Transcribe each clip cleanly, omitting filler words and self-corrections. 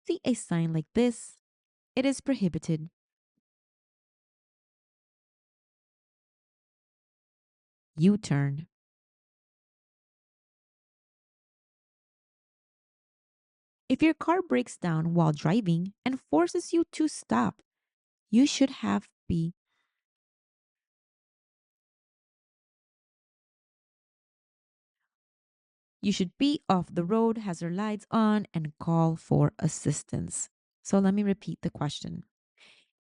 see a sign like this, it is prohibited. U-turn. If your car breaks down while driving and forces you to stop, you should have be you should be off the road, hazard lights on, and call for assistance. So let me repeat the question.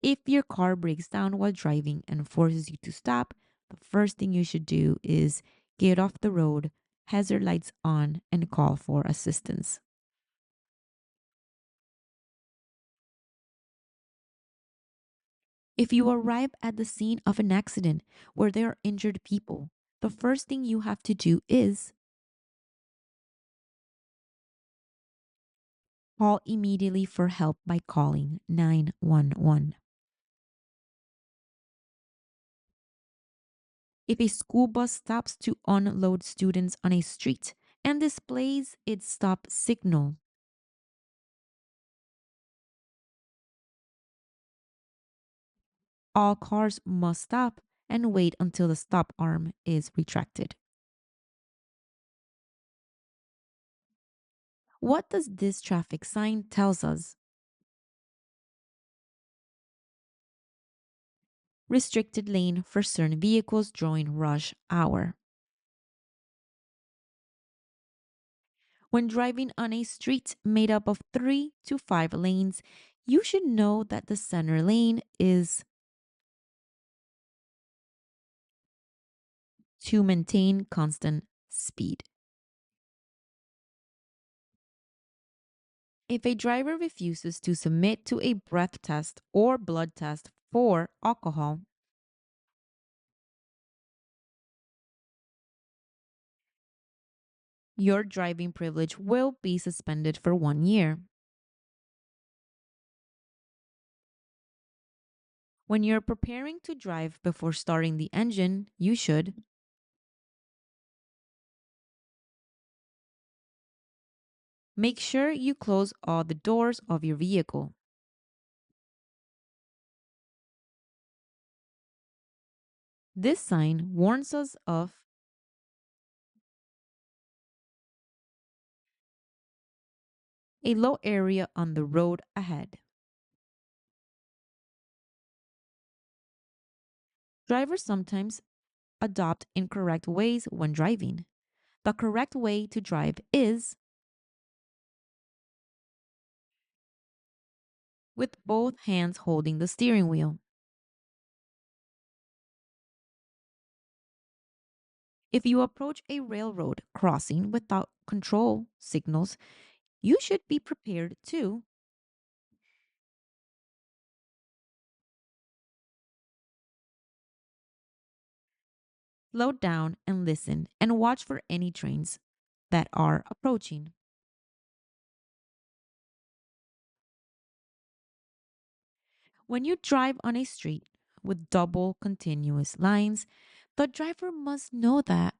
If your car breaks down while driving and forces you to stop, the first thing you should do is get off the road, hazard lights on, and call for assistance. If you arrive at the scene of an accident where there are injured people, the first thing you have to do is call immediately for help by calling 911. If a school bus stops to unload students on a street and displays its stop signal, all cars must stop and wait until the stop arm is retracted. What does this traffic sign tells us? Restricted lane for certain vehicles during rush hour. When driving on a street made up of 3 to 5 lanes, you should know that the center lane is to maintain constant speed. If a driver refuses to submit to a breath test or blood test for alcohol, your driving privilege will be suspended for 1 year. When you're preparing to drive before starting the engine, you should make sure you close all the doors of your vehicle. This sign warns us of a low area on the road ahead. Drivers sometimes adopt incorrect ways when driving. The correct way to drive is with both hands holding the steering wheel. If you approach a railroad crossing without control signals, you should be prepared to slow down and listen and watch for any trains that are approaching. When you drive on a street with double continuous lines, the driver must know that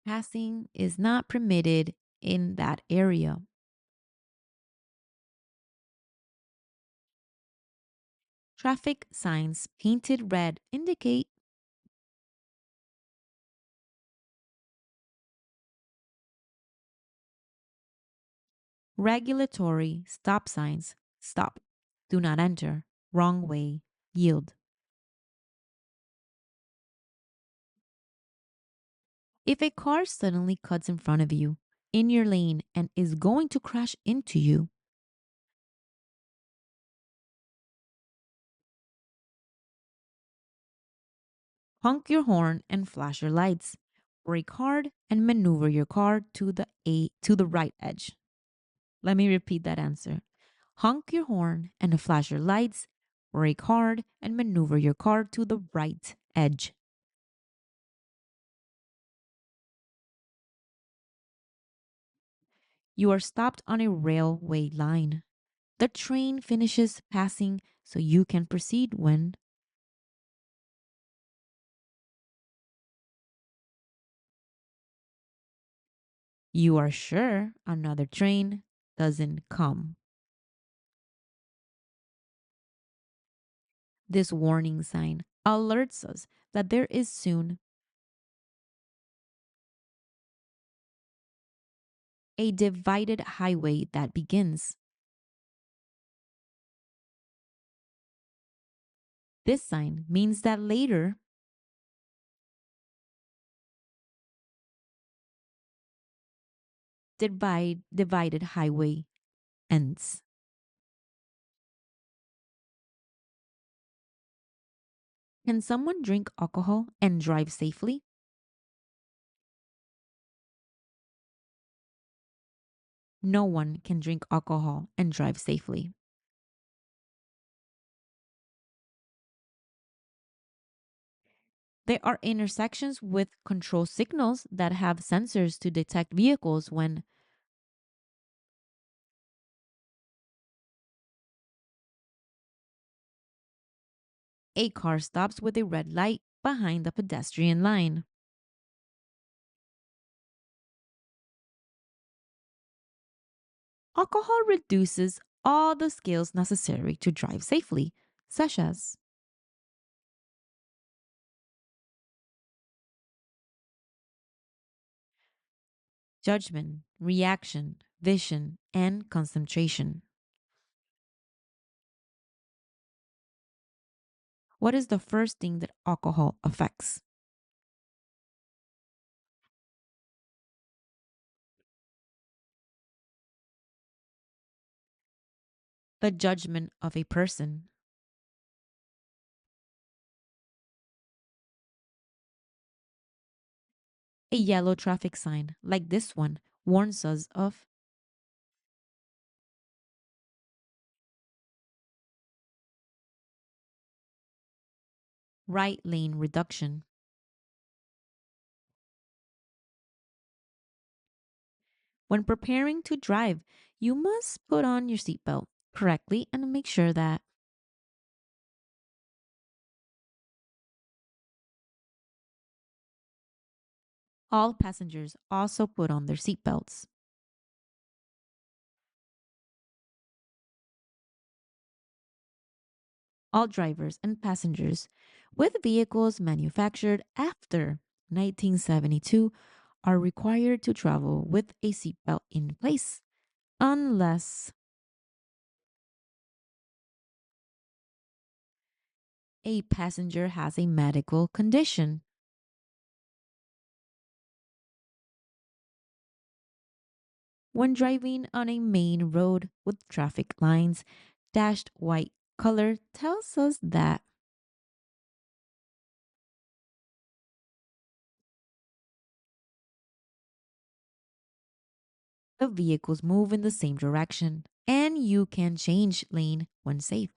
passing is not permitted in that area. Traffic signs painted red indicate regulatory stop signs. Stop. Do not enter. Wrong way. Yield. If a car suddenly cuts in front of you in your lane and is going to crash into you, honk your horn and flash your lights. Brake hard and maneuver your car to the right edge. Let me repeat that answer. Honk your horn and flash your lights. Brake hard and maneuver your car to the right edge. You are stopped on a railway line. The train finishes passing so you can proceed when You are sure another train doesn't come. This warning sign alerts us that there is soon a divided highway that begins. This sign means that later, divided highway ends. Can someone drink alcohol and drive safely? No one can drink alcohol and drive safely. There are intersections with control signals that have sensors to detect vehicles when a car stops with a red light behind the pedestrian line. Alcohol reduces all the skills necessary to drive safely, such as judgment, reaction, vision, and concentration. What is the first thing that alcohol affects? The judgment of a person. A yellow traffic sign, like this one, warns us of right lane reduction. When preparing to drive, you must put on your seatbelt correctly and make sure that all passengers also put on their seatbelts. All drivers and passengers with vehicles manufactured after 1972 are required to travel with a seatbelt in place unless a passenger has a medical condition. When driving on a main road with traffic lines, dashed white color tells us that the vehicles move in the same direction and you can change lane when safe.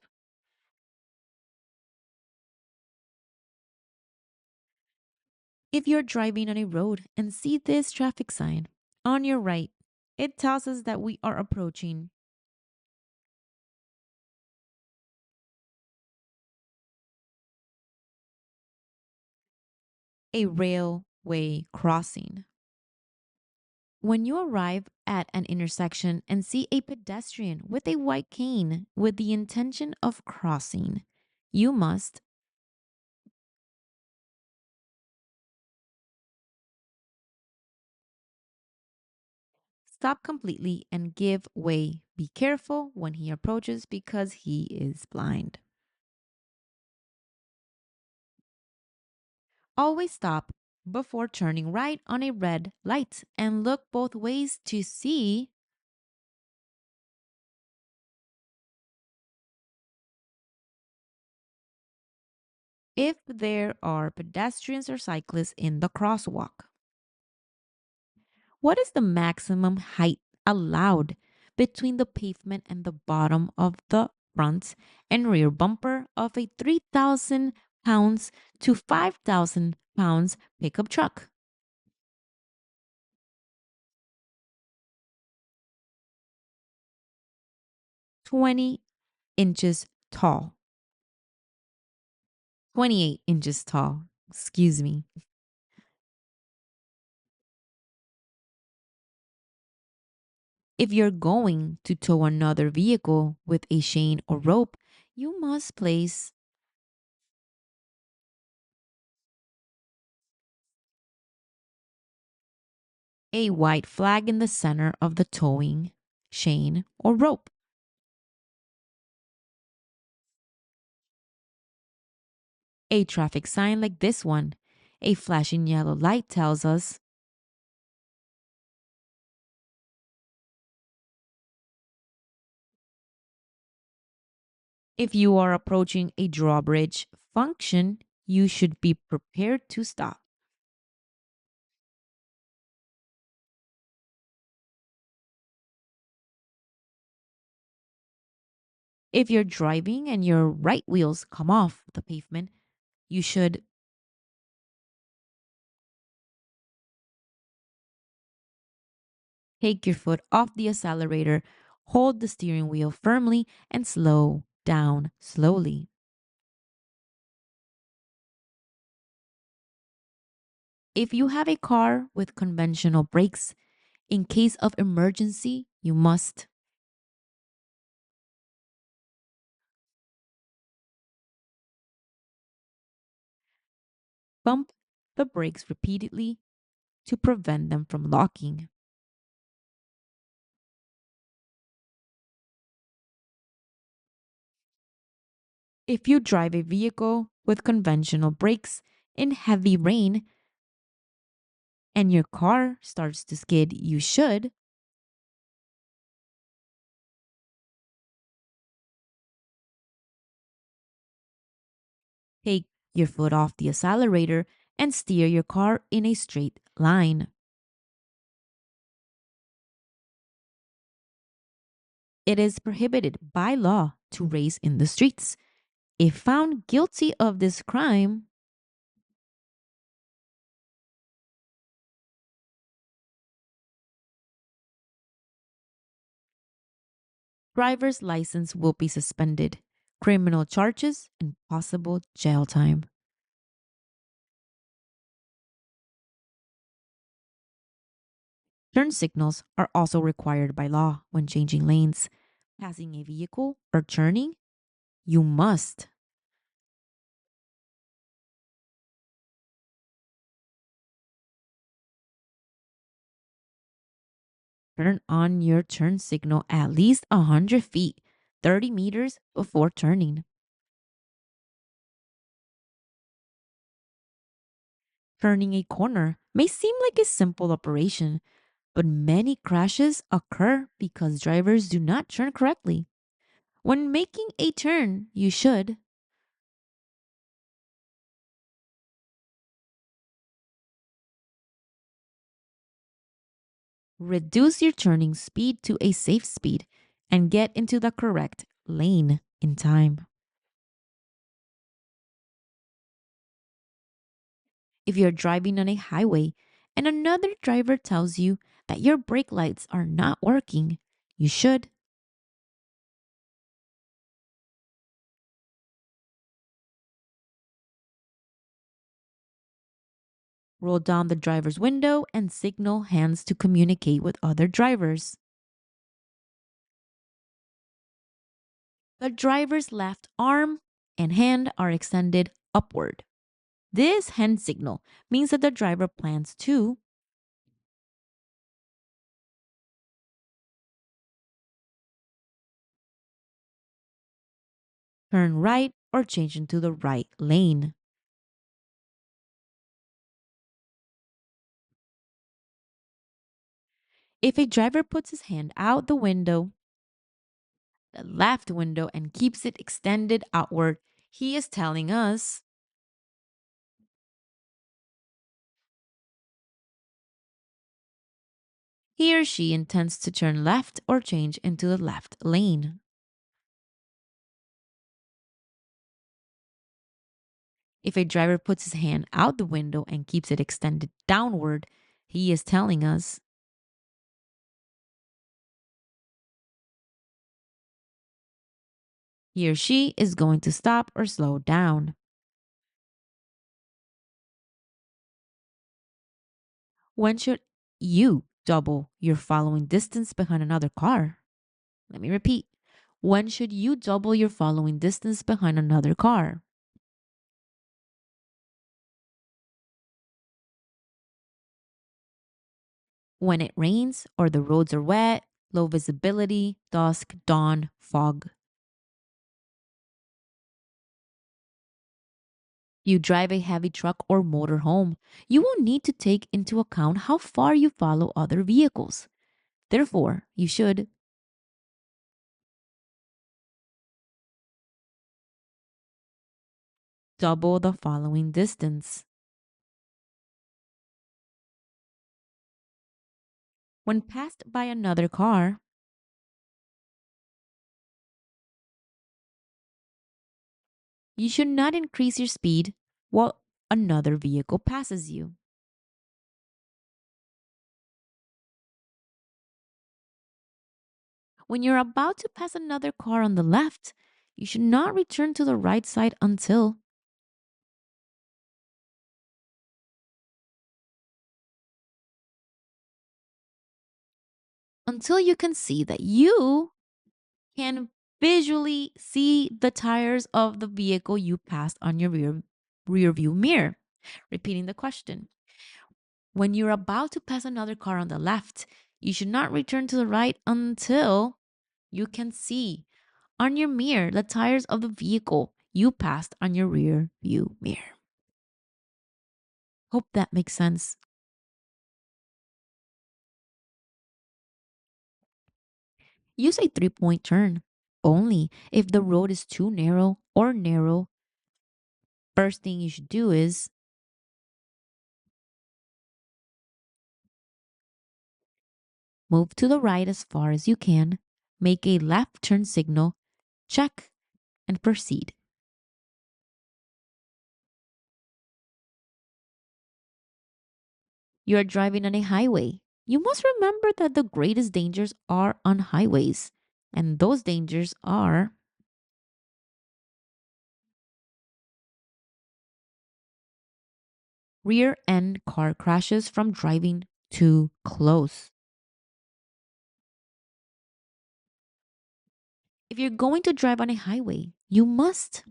If you're driving on a road and see this traffic sign on your right, it tells us that we are approaching a railway crossing. When you arrive at an intersection and see a pedestrian with a white cane with the intention of crossing, you must stop completely and give way. Be careful when he approaches because he is blind. Always stop before turning right on a red light and look both ways to see if there are pedestrians or cyclists in the crosswalk. What is the maximum height allowed between the pavement and the bottom of the front and rear bumper of a 3,000 pounds to 5,000 pounds pickup truck? 20 inches tall. 28 inches tall. Excuse me. If you're going to tow another vehicle with a chain or rope, you must place a white flag in the center of the towing chain or rope. A traffic sign like this one, a flashing yellow light tells us if you are approaching a drawbridge function, you should be prepared to stop. If you're driving and your right wheels come off the pavement, you should take your foot off the accelerator, hold the steering wheel firmly, and slow down slowly. If you have a car with conventional brakes, in case of emergency, you must pump the brakes repeatedly to prevent them from locking. If you drive a vehicle with conventional brakes in heavy rain and your car starts to skid, you should take your foot off the accelerator and steer your car in a straight line. It is prohibited by law to race in the streets. If found guilty of this crime, driver's license will be suspended, criminal charges, and possible jail time. Turn signals are also required by law when changing lanes. Passing a vehicle or turning, you must turn on your turn signal at least 100 feet, 30 meters before turning. Turning a corner may seem like a simple operation, but many crashes occur because drivers do not turn correctly. When making a turn, you should reduce your turning speed to a safe speed and get into the correct lane in time. If you're driving on a highway and another driver tells you that your brake lights are not working, you should roll down the driver's window and signal hands to communicate with other drivers. The driver's left arm and hand are extended upward. This hand signal means that the driver plans to turn right or change into the right lane. If a driver puts his hand out the window, the left window, and keeps it extended outward, he is telling us he or she intends to turn left or change into the left lane. If a driver puts his hand out the window and keeps it extended downward, he is telling us he or she is going to stop or slow down. When should you double your following distance behind another car? Let me repeat. When should you double your following distance behind another car? When it rains or the roads are wet, low visibility, dusk, dawn, fog. You drive a heavy truck or motor home, you will need to take into account how far you follow other vehicles. Therefore, you should double the following distance. When passed by another car, you should not increase your speed while another vehicle passes you. When you're about to pass another car on the left, you should not return to the right side until you can see that you can visually see the tires of the vehicle you passed on your rear view mirror. Repeating the question. When you're about to pass another car on the left, you should not return to the right until you can see on your mirror the tires of the vehicle you passed on your rear view mirror. Hope that makes sense. Use a 3-point turn only if the road is too narrow or narrow. First thing you should do is move to the right as far as you can, make a left turn signal, check, and proceed. You are driving on a highway. You must remember that the greatest dangers are on highways, and those dangers are rear end car crashes from driving too close. If you're going to drive on a highway, you must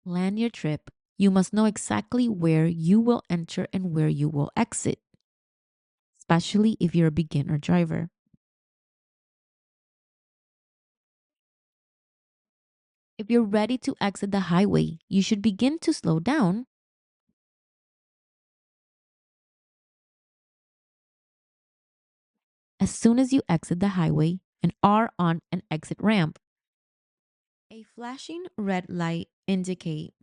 plan your trip. You must know exactly where you will enter and where you will exit, especially if you're a beginner driver. If you're ready to exit the highway, you should begin to slow down as soon as you exit the highway and are on an exit ramp. A flashing red light indicate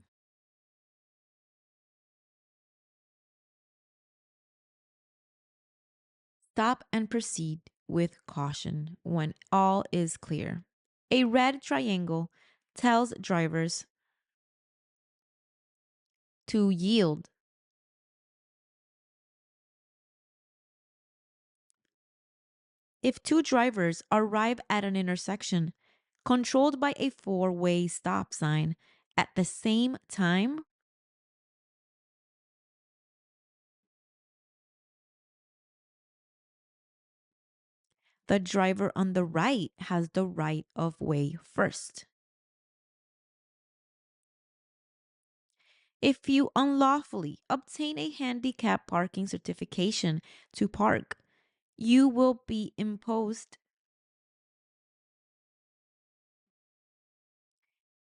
stop and proceed with caution when all is clear. A red triangle tells drivers to yield. If two drivers arrive at an intersection controlled by a four-way stop sign at the same time, the driver on the right has the right of way first. If you unlawfully obtain a handicap parking certification to park, you will be imposed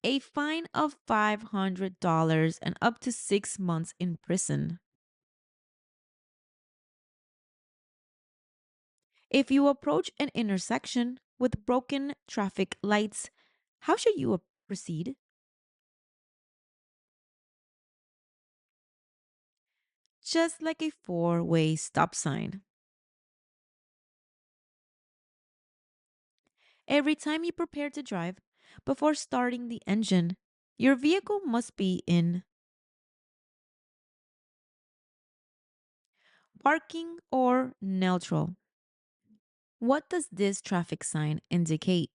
a fine of $500 and up to 6 months in prison. If you approach an intersection with broken traffic lights, how should you proceed? Just like a four-way stop sign. Every time you prepare to drive, before starting the engine, your vehicle must be in parking or neutral. What does this traffic sign indicate?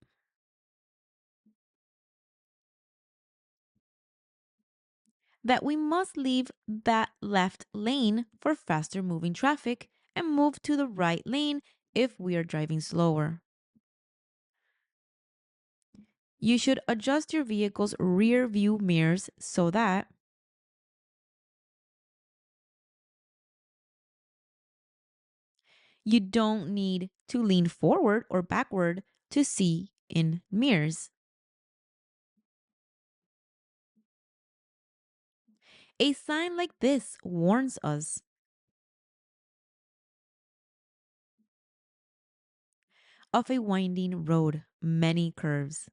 that we must leave that left lane for faster moving traffic and move to the right lane if we are driving slower. You should adjust your vehicle's rear view mirrors so that you don't need to lean forward or backward to see in mirrors. A sign like this warns us of a winding road, many curves.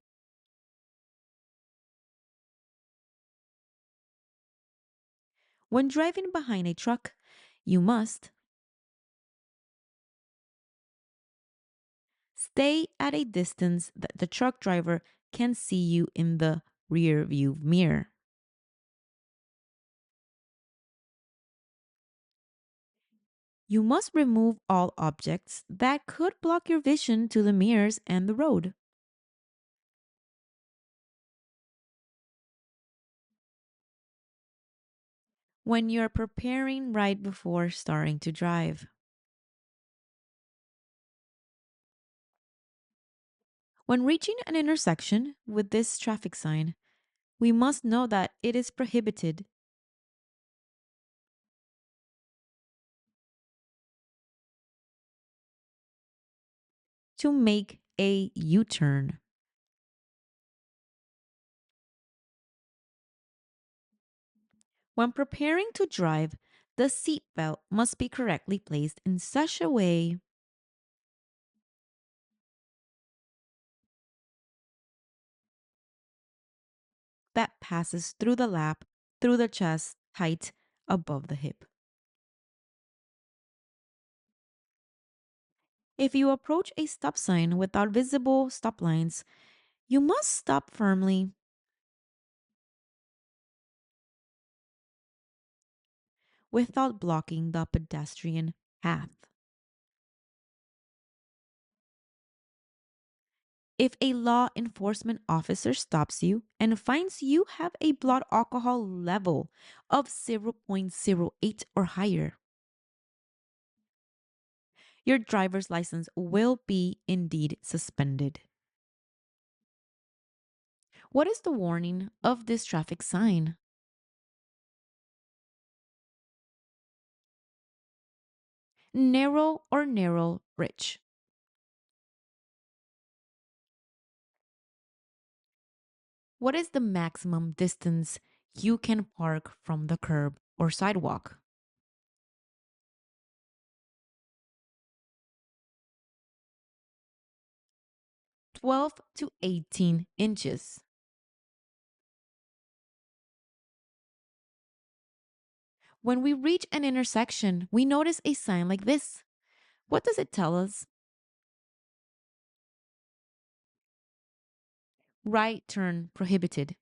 When driving behind a truck, you must stay at a distance that the truck driver can see you in the rear view mirror. You must remove all objects that could block your vision to the mirrors and the road. When you're preparing right before starting to drive. When reaching an intersection with this traffic sign, we must know that it is prohibited to make a U turn. When preparing to drive, the seatbelt must be correctly placed in such a way that passes through the lap, through the chest, tight above the hip. If you approach a stop sign without visible stop lines, you must stop firmly without blocking the pedestrian path. If a law enforcement officer stops you and finds you have a blood alcohol level of 0.08 or higher, your driver's license will be indeed suspended. What is the warning of this traffic sign? Narrow or narrow bridge. What is the maximum distance you can park from the curb or sidewalk? 12 to 18 inches. When we reach an intersection, we notice a sign like this. What does it tell us? Right turn prohibited.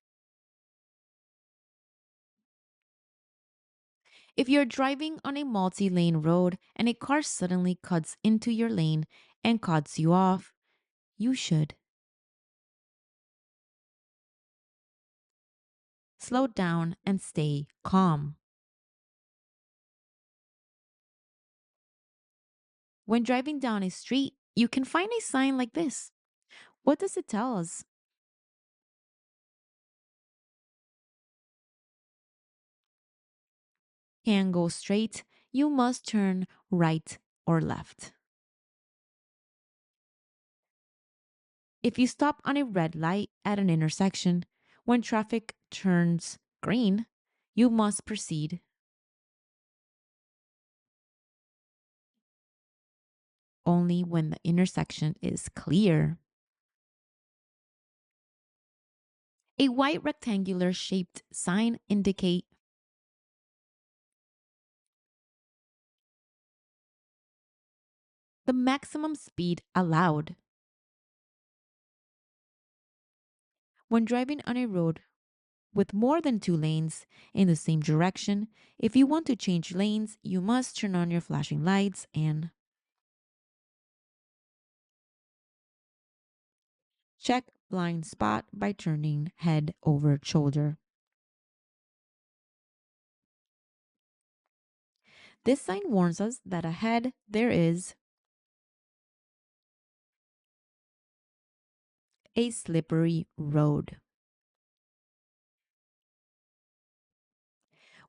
If you're driving on a multi lane road and a car suddenly cuts into your lane and cuts you off, you should slow down and stay calm. When driving down a street, you can find a sign like this. What does it tell us? Can't go straight, you must turn right or left. If you stop on a red light at an intersection, when traffic turns green, you must proceed only when the intersection is clear. A white rectangular shaped sign indicate the maximum speed allowed. When driving on a road with more than two lanes in the same direction, if you want to change lanes, you must turn on your flashing lights and check blind spot by turning head over shoulder. This sign warns us that ahead there is a slippery road.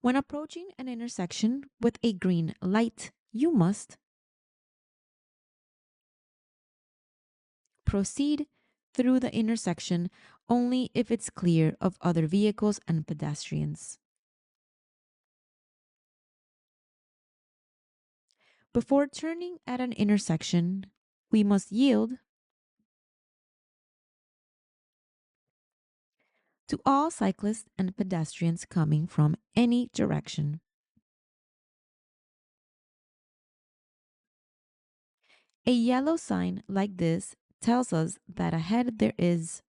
When approaching an intersection with a green light, you must proceed through the intersection only if it's clear of other vehicles and pedestrians. Before turning at an intersection, we must yield to all cyclists and pedestrians coming from any direction. A yellow sign like this tells us that ahead there is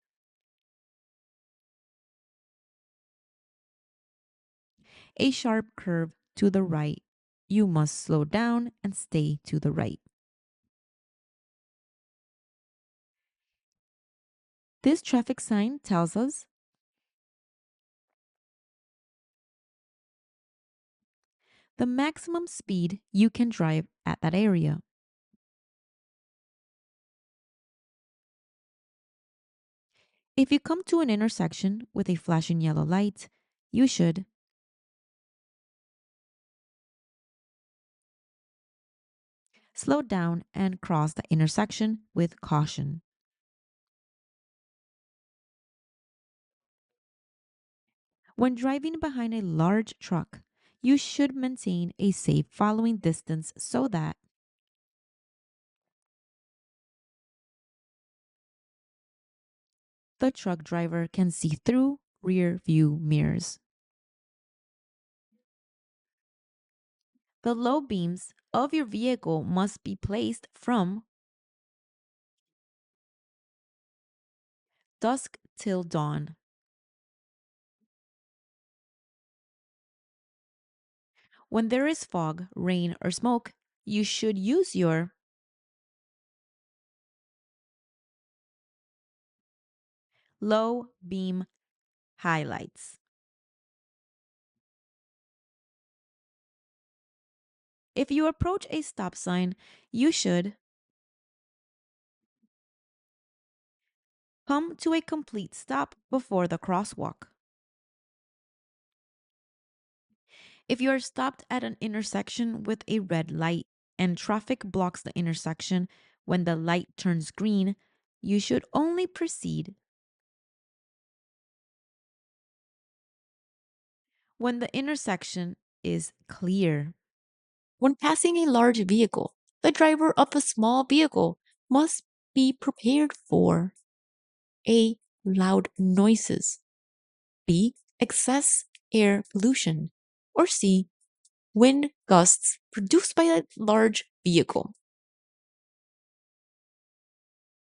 a sharp curve to the right. You must slow down and stay to the right. This traffic sign tells us the maximum speed you can drive at that area. If you come to an intersection with a flashing yellow light, you should slow down and cross the intersection with caution. When driving behind a large truck, you should maintain a safe following distance so that the truck driver can see through rear view mirrors. The low beams of your vehicle must be placed from dusk till dawn. When there is fog, rain, or smoke, you should use your low beam highlights. If you approach a stop sign, you should come to a complete stop before the crosswalk. If you are stopped at an intersection with a red light and traffic blocks the intersection when the light turns green, you should only proceed when the intersection is clear. When passing a large vehicle, the driver of a small vehicle must be prepared for A. Loud noises, B. Excess air pollution, or C. Wind gusts produced by a large vehicle.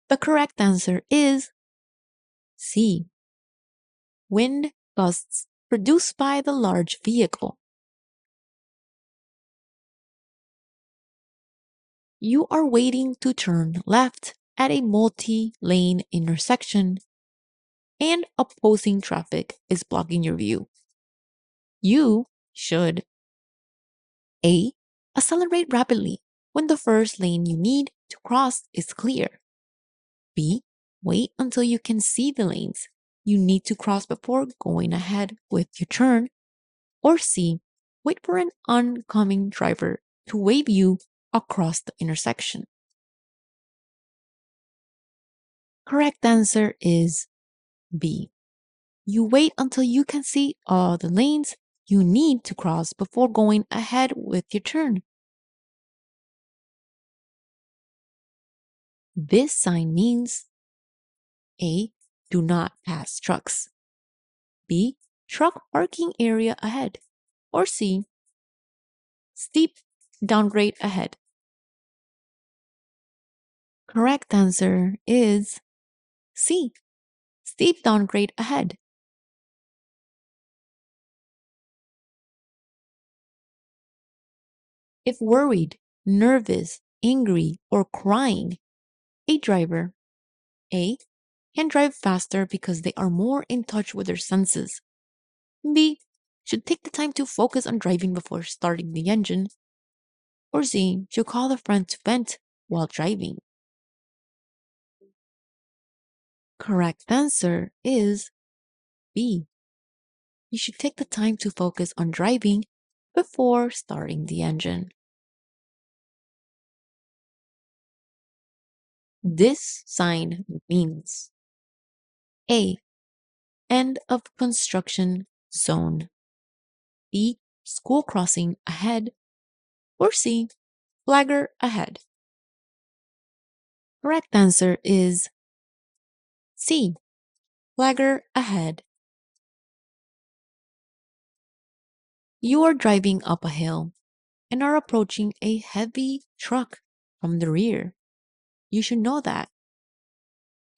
The correct answer is C. Wind gusts produced by the large vehicle. You are waiting to turn left at a multi-lane intersection and opposing traffic is blocking your view. You should A. Accelerate rapidly when the first lane you need to cross is clear. B. Wait until you can see the lanes you need to cross before going ahead with your turn. Or C. Wait for an oncoming driver to wave you across the intersection. Correct answer is B. You wait until you can see all the lanes you need to cross before going ahead with your turn. This sign means A. Do not pass trucks. B. Truck parking area ahead. Or C. Steep downgrade ahead. Correct answer is C. Steep downgrade ahead. If worried, nervous, angry, or crying, a driver A. Can drive faster because they are more in touch with their senses. B. Should take the time to focus on driving before starting the engine. Or C, should call a friend to vent while driving. Correct answer is B. You should take the time to focus on driving before starting the engine. This sign means A. End of construction zone. B. School crossing ahead. Or C. Flagger ahead. Correct answer is C. Flagger ahead. You are driving up a hill and are approaching a heavy truck from the rear. You should know that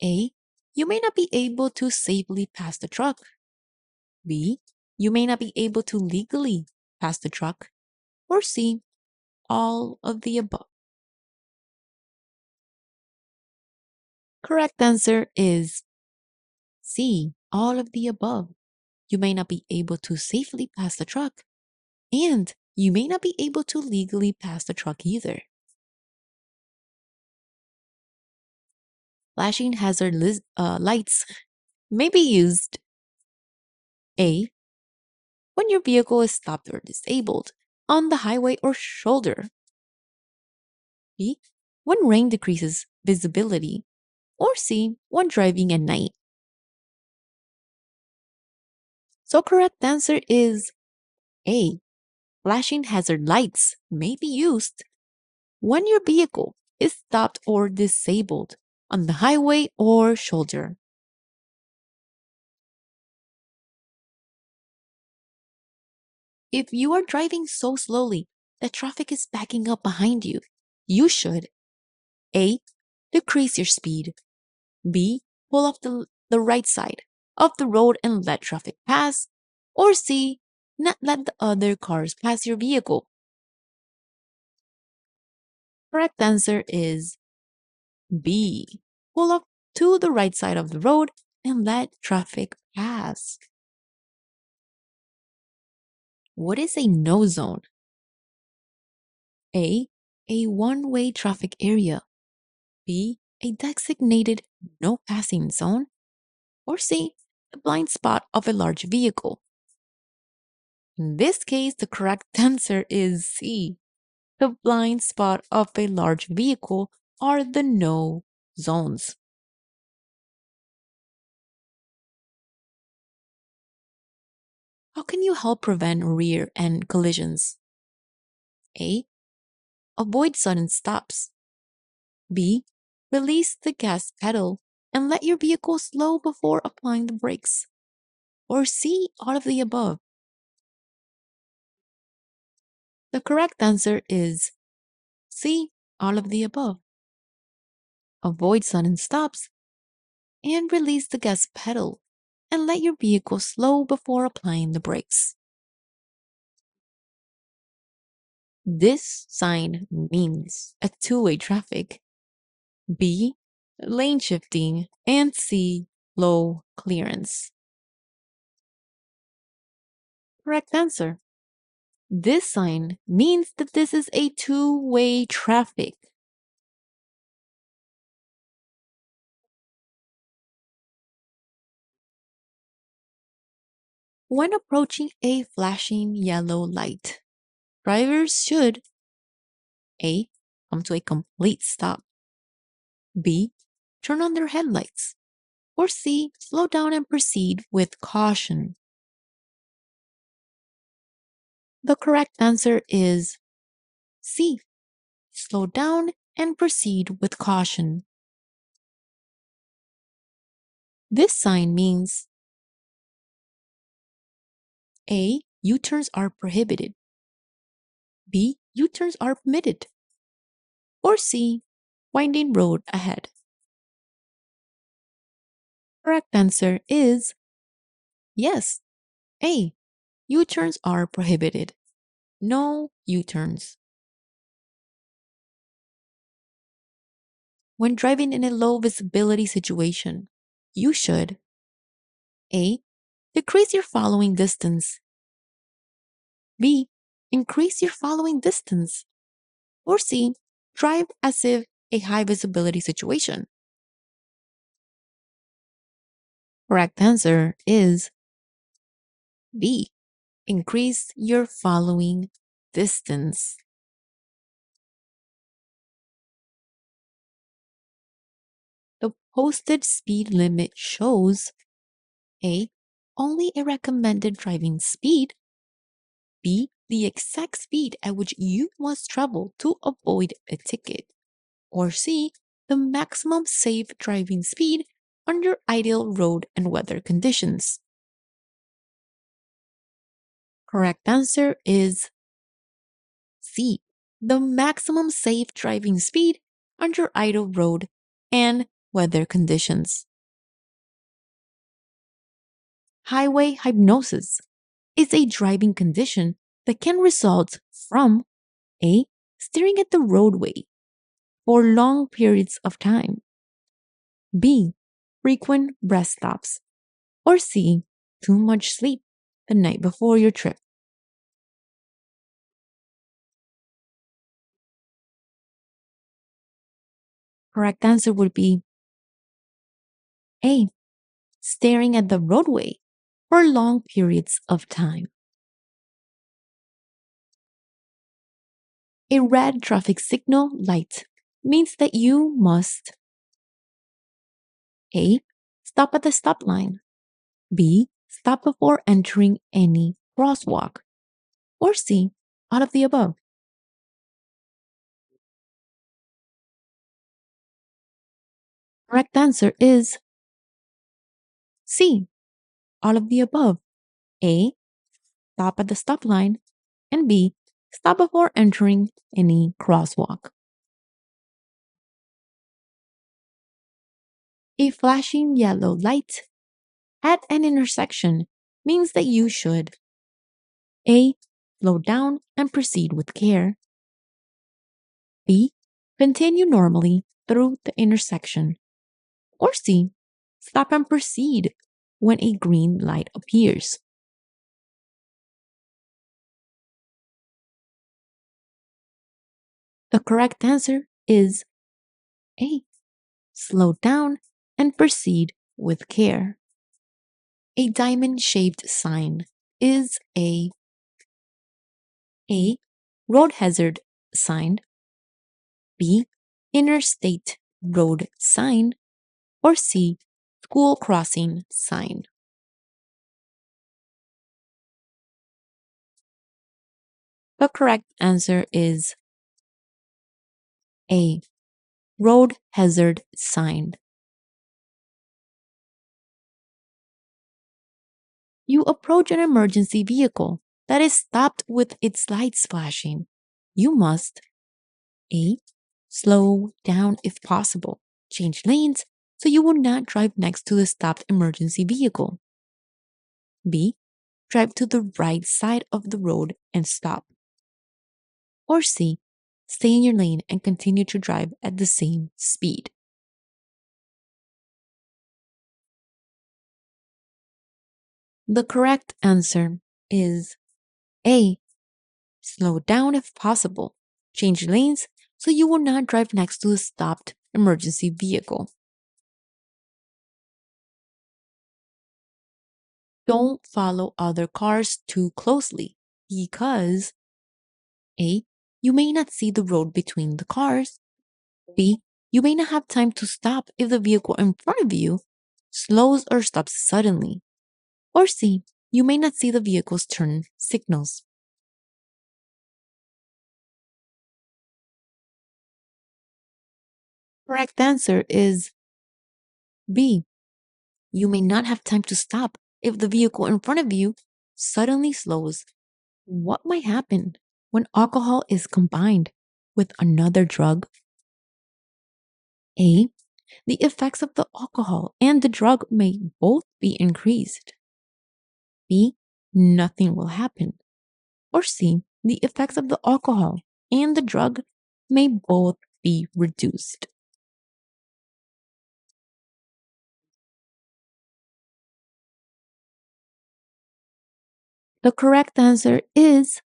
A. You may not be able to safely pass the truck. B. You may not be able to legally pass the truck. Or C. All of the above. Correct answer is C. All of the above. You may not be able to safely pass the truck, and you may not be able to legally pass the truck either. Flashing hazard lights may be used A. When your vehicle is stopped or disabled on the highway or shoulder. B. When rain decreases visibility. Or C. When driving at night. So correct answer is A. Flashing hazard lights may be used when your vehicle is stopped or disabled on the highway or shoulder. If you are driving so slowly that traffic is backing up behind you, you should A. Decrease your speed. B. Pull off the right side of the road and let traffic pass. Or C. Not let the other cars pass your vehicle. Correct answer is B. Pull off to the right side of the road and let traffic pass. What is a no zone? A. A one-way traffic area. B. A designated no passing zone. Or C. A blind spot of a large vehicle. In this case, the correct answer is C. The blind spot of a large vehicle are the no zones. How can you help prevent rear end collisions? A. Avoid sudden stops. B. Release the gas pedal and let your vehicle slow before applying the brakes. Or C. All of the above. The correct answer is C. All of the above. Avoid sudden stops and release the gas pedal and let your vehicle slow before applying the brakes. This sign means a two-way traffic. B. Lane shifting. And C. Low clearance. Correct answer. This sign means that this is a two-way traffic. When approaching a flashing yellow light, drivers should A. Come to a complete stop. B. Turn on their headlights. Or C. Slow down and proceed with caution. The correct answer is C. Slow down and proceed with caution. This sign means A. U-turns are prohibited. B. U-turns are permitted. Or C. Winding road ahead. Correct answer is yes. A. U-turns are prohibited. No U-turns. When driving in a low visibility situation, you should A. Decrease your following distance. B. Increase your following distance. Or C, drive as if a high visibility situation. Correct answer is B, increase your following distance. The posted speed limit shows A, only a recommended driving speed, B, the exact speed at which you must travel to avoid a ticket, or C, the maximum safe driving speed under ideal road and weather conditions. Correct answer is C, the maximum safe driving speed under ideal road and weather conditions. Highway hypnosis is a driving condition that can result from A, staring at the roadway for long periods of time, B, frequent rest stops, or C, too much sleep the night before your trip. Correct answer would be A, staring at the roadway for long periods of time. A red traffic signal light means that you must A, stop at the stop line, B, stop before entering any crosswalk, or C, all of the above. Correct answer is C, all of the above. A, stop at the stop line, and B, stop before entering any crosswalk. A flashing yellow light at an intersection means that you should A, slow down and proceed with care, B, continue normally through the intersection, or C, stop and proceed when a green light appears. The correct answer is A, slow down and proceed with care. A diamond shaped sign is A, road hazard sign, B, interstate road sign, or C, school crossing sign. The correct answer is A, road hazard sign. You approach an emergency vehicle that is stopped with its lights flashing. You must A, slow down if possible, change lanes so you will not drive next to the stopped emergency vehicle. B, drive to the right side of the road and stop. Or C, stay in your lane and continue to drive at the same speed. The correct answer is A, slow down if possible, change lanes so you will not drive next to the stopped emergency vehicle. Don't follow other cars too closely because A, you may not see the road between the cars. B, you may not have time to stop if the vehicle in front of you slows or stops suddenly. Or C, you may not see the vehicle's turn signals. Correct answer is B, you may not have time to stop if the vehicle in front of you suddenly slows. What might happen when alcohol is combined with another drug? A, the effects of the alcohol and the drug may both be increased. B, nothing will happen. Or C, the effects of the alcohol and the drug may both be reduced. The correct answer is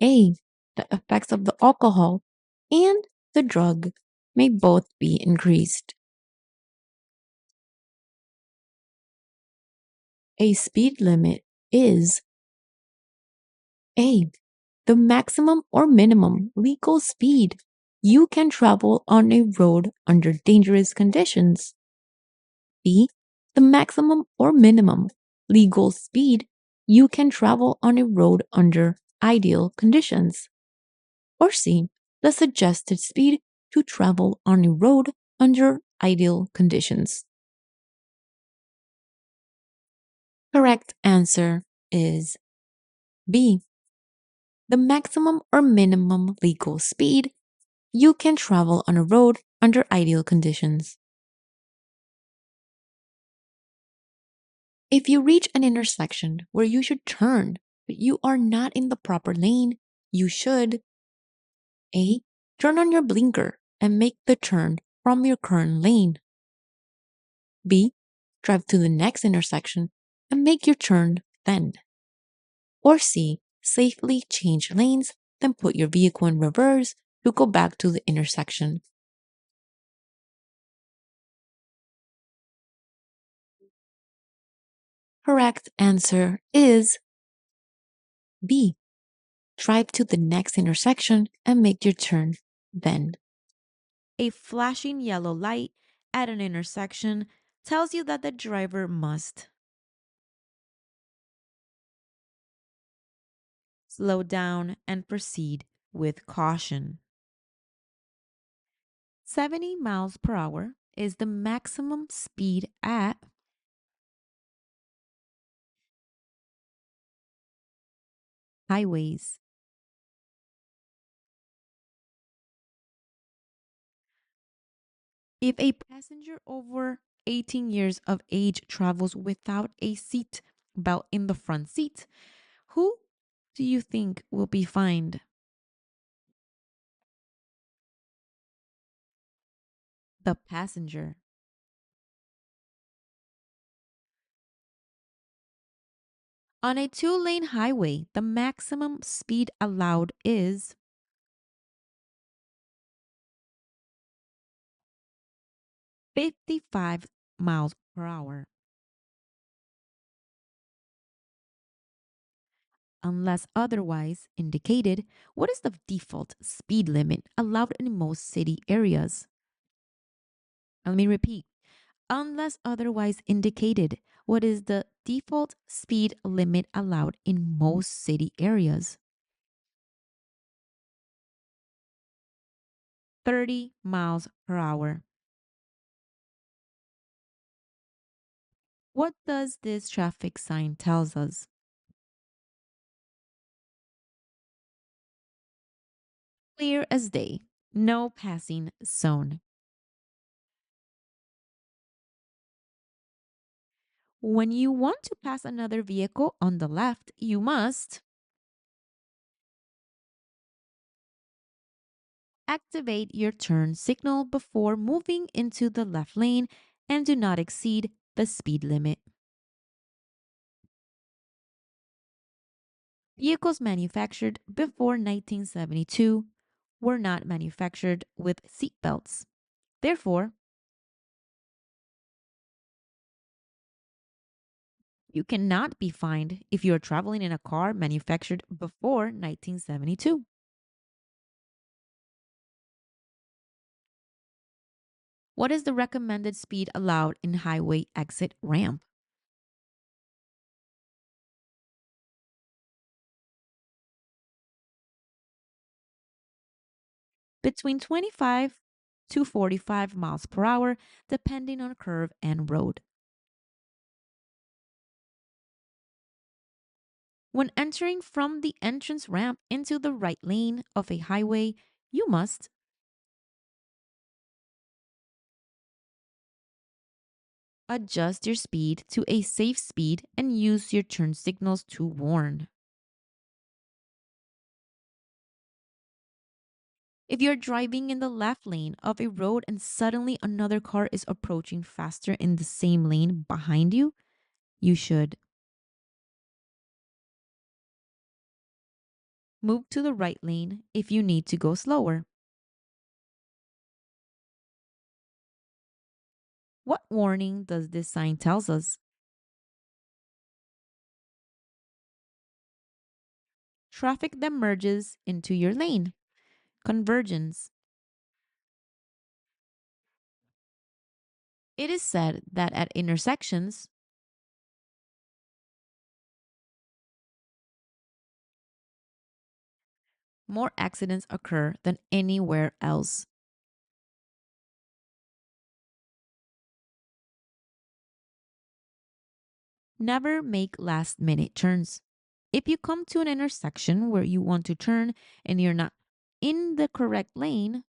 A, the effects of the alcohol and the drug may both be increased. A speed limit is A. The maximum or minimum legal speed you can travel on a road under dangerous conditions. B. The maximum or minimum legal speed you can travel on a road under ideal conditions. Or C. The suggested speed to travel on a road under ideal conditions. Correct answer is B. The maximum or minimum legal speed you can travel on a road under ideal conditions. If you reach an intersection where you should turn, but you are not in the proper lane, you should A. Turn on your blinker and make the turn from your current lane. B. Drive to the next intersection and make your turn then. Or C. Safely change lanes, then put your vehicle in reverse to go back to the intersection. Correct answer is B. Drive to the next intersection and make your turn then. A flashing yellow light at an intersection tells you that the driver must slow down and proceed with caution. 70 miles per hour is the maximum speed at highways. If a passenger over 18 years of age travels without a seat belt in the front seat, who do you think will be fined? The passenger. On a two-lane highway, the maximum speed allowed is 55 miles per hour. Unless otherwise indicated, what is the default speed limit allowed in most city areas? Let me repeat. Unless otherwise indicated, what is the default speed limit allowed in most city areas? 30 miles per hour. What does this traffic sign tells us? Clear as day. No passing zone. When you want to pass another vehicle on the left, you must activate your turn signal before moving into the left lane and do not exceed the speed limit. Vehicles manufactured before 1972 were not manufactured with seat belts. Therefore, you cannot be fined if you are traveling in a car manufactured before 1972. What is the recommended speed allowed in highway exit ramp? Between 25 to 45 miles per hour, depending on curve and road. When entering from the entrance ramp into the right lane of a highway, you must adjust your speed to a safe speed and use your turn signals to warn. If you're driving in the left lane of a road and suddenly another car is approaching faster in the same lane behind you, you should move to the right lane if you need to go slower. What warning does this sign tells us? Traffic that merges into your lane. Convergence. It is said that at intersections, more accidents occur than anywhere else. Never make last minute turns. If you come to an intersection where you want to turn and you're not in the correct lane,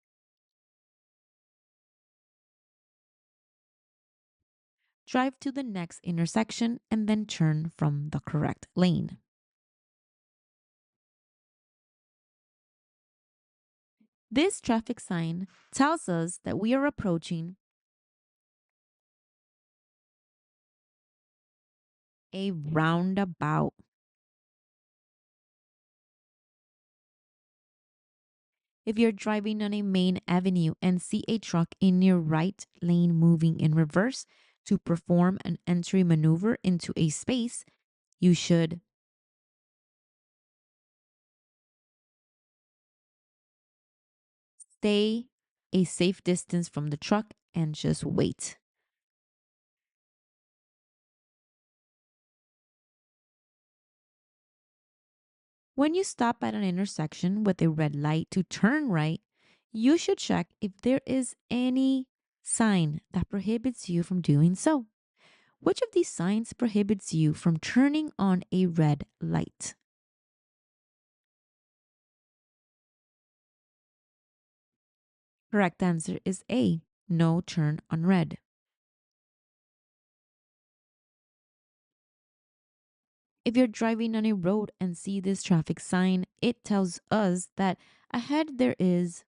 drive to the next intersection and then turn from the correct lane. This traffic sign tells us that we are approaching a roundabout. If you're driving on a main avenue and see a truck in your right lane moving in reverse to perform an entry maneuver into a space, you should stay a safe distance from the truck and just wait. When you stop at an intersection with a red light to turn right, you should check if there is any sign that prohibits you from doing so. Which of these signs prohibits you from turning on a red light? Correct answer is A. No turn on red. If you're driving on a road and see this traffic sign, it tells us that ahead there is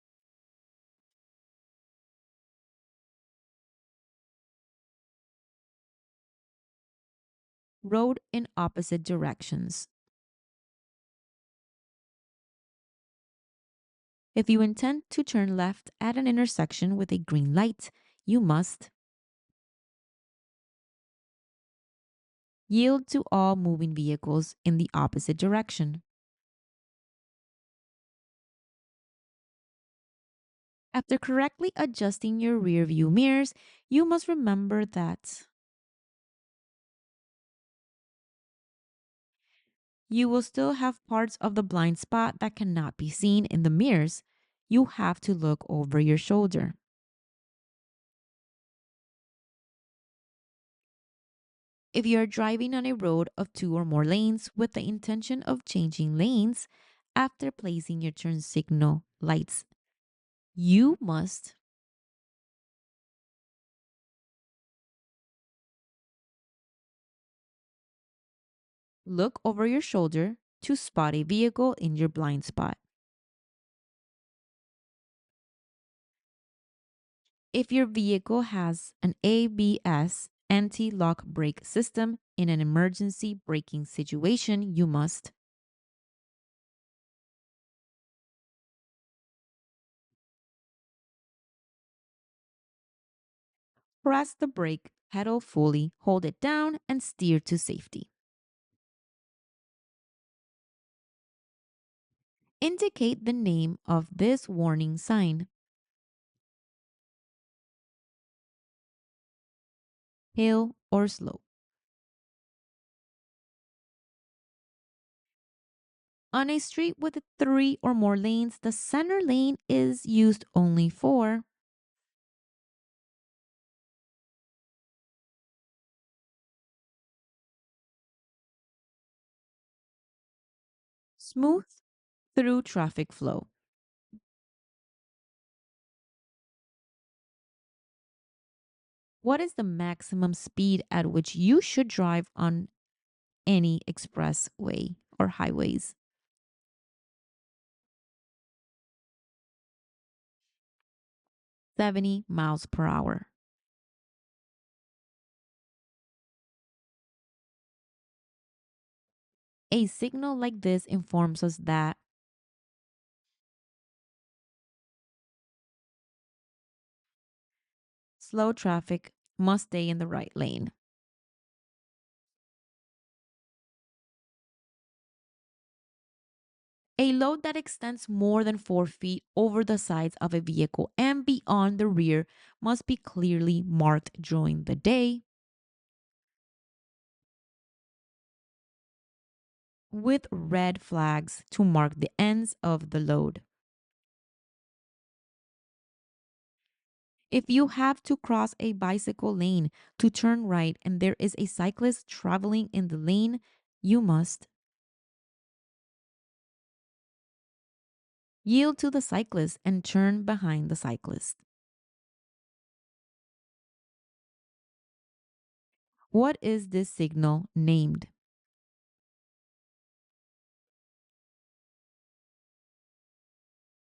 road in opposite directions. If you intend to turn left at an intersection with a green light, you must yield to all moving vehicles in the opposite direction. After correctly adjusting your rear view mirrors, you must remember that you will still have parts of the blind spot that cannot be seen in the mirrors. You have to look over your shoulder. If you are driving on a road of two or more lanes with the intention of changing lanes after placing your turn signal lights, you must look over your shoulder to spot a vehicle in your blind spot. If your vehicle has an ABS anti lock brake system in an emergency braking situation, you must press the brake pedal fully, hold it down, and steer to safety. Indicate the name of this warning sign. Hill or slope. On a street with three or more lanes, the center lane is used only for smooth through traffic flow. What is the maximum speed at which you should drive on any expressway or highways? 70 miles per hour. A signal like this informs us that slow traffic must stay in the right lane. A load that extends more than 4 feet over the sides of a vehicle and beyond the rear must be clearly marked during the day with red flags to mark the ends of the load. If you have to cross a bicycle lane to turn right and there is a cyclist traveling in the lane, you must yield to the cyclist and turn behind the cyclist. What is this signal named?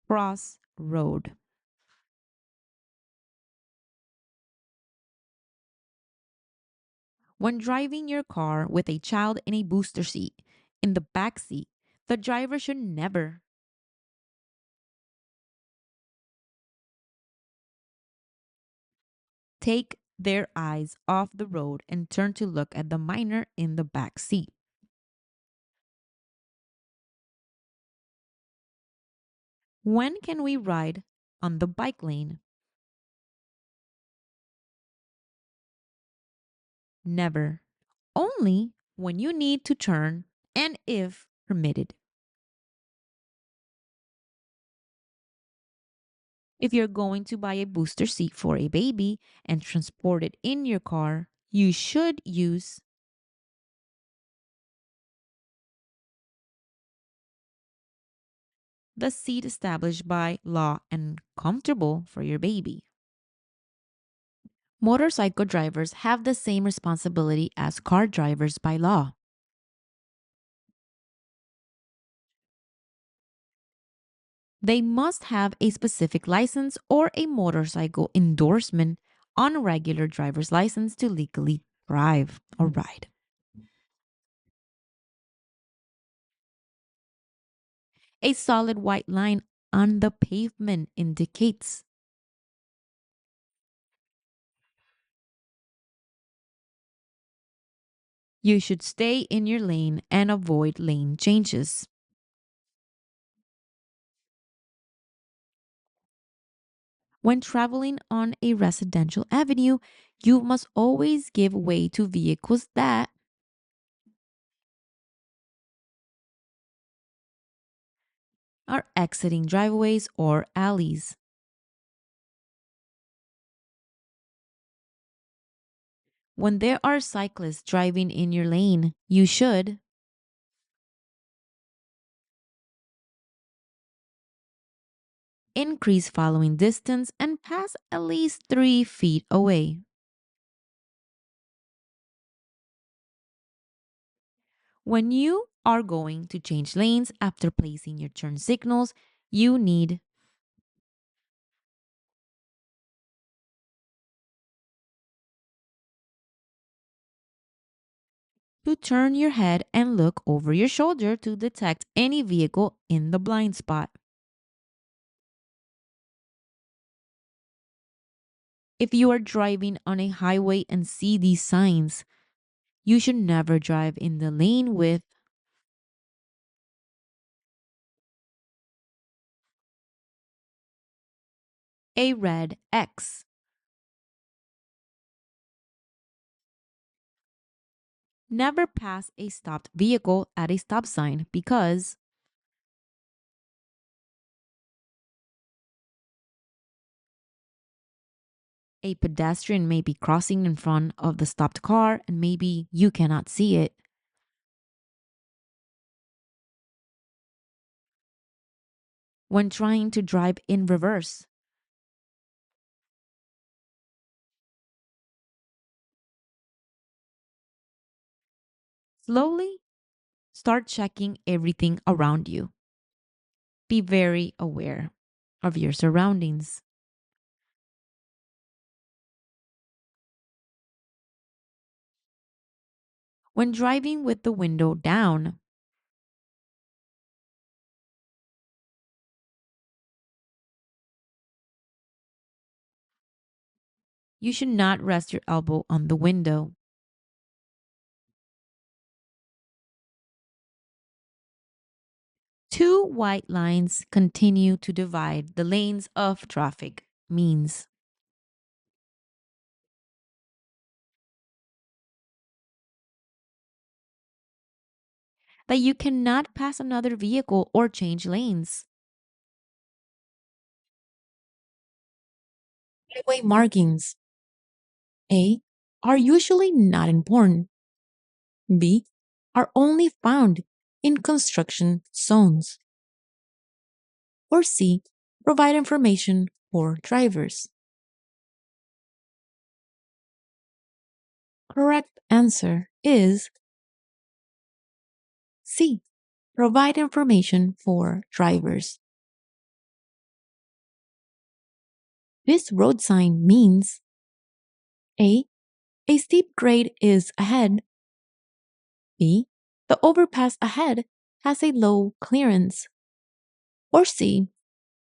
Cross road. When driving your car with a child in a booster seat in the back seat, the driver should never take their eyes off the road and turn to look at the minor in the back seat. When can we ride on the bike lane? Never. Only when you need to turn and if permitted. If you're going to buy a booster seat for a baby and transport it in your car, you should use the seat established by law and comfortable for your baby. Motorcycle drivers have the same responsibility as car drivers by law. They must have a specific license or a motorcycle endorsement on a regular driver's license to legally drive or ride. A solid white line on the pavement indicates you should stay in your lane and avoid lane changes. When traveling on a residential avenue, you must always give way to vehicles that are exiting driveways or alleys. When there are cyclists driving in your lane, you should increase following distance and pass at least 3 feet away. When you are going to change lanes after placing your turn signals, you need to turn your head and look over your shoulder to detect any vehicle in the blind spot. If you are driving on a highway and see these signs, you should never drive in the lane with a red X. Never pass a stopped vehicle at a stop sign because a pedestrian may be crossing in front of the stopped car and maybe you cannot see it. When trying to drive in reverse, slowly start checking everything around you. Be very aware of your surroundings. When driving with the window down, You should not rest your elbow on the window. Two white lines continue to divide the lanes of traffic means that you cannot pass another vehicle or change lanes. Highway markings A. Are usually not important. B. Are only found in construction zones. Or C. Provide information for drivers. Correct answer is C. Provide information for drivers. This road sign means A. A steep grade is ahead. B. The overpass ahead has a low clearance. Or C.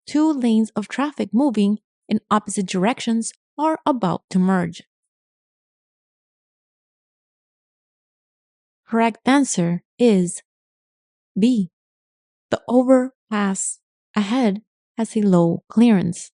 Two lanes of traffic moving in opposite directions are about to merge. Correct answer is B. The overpass ahead has a low clearance.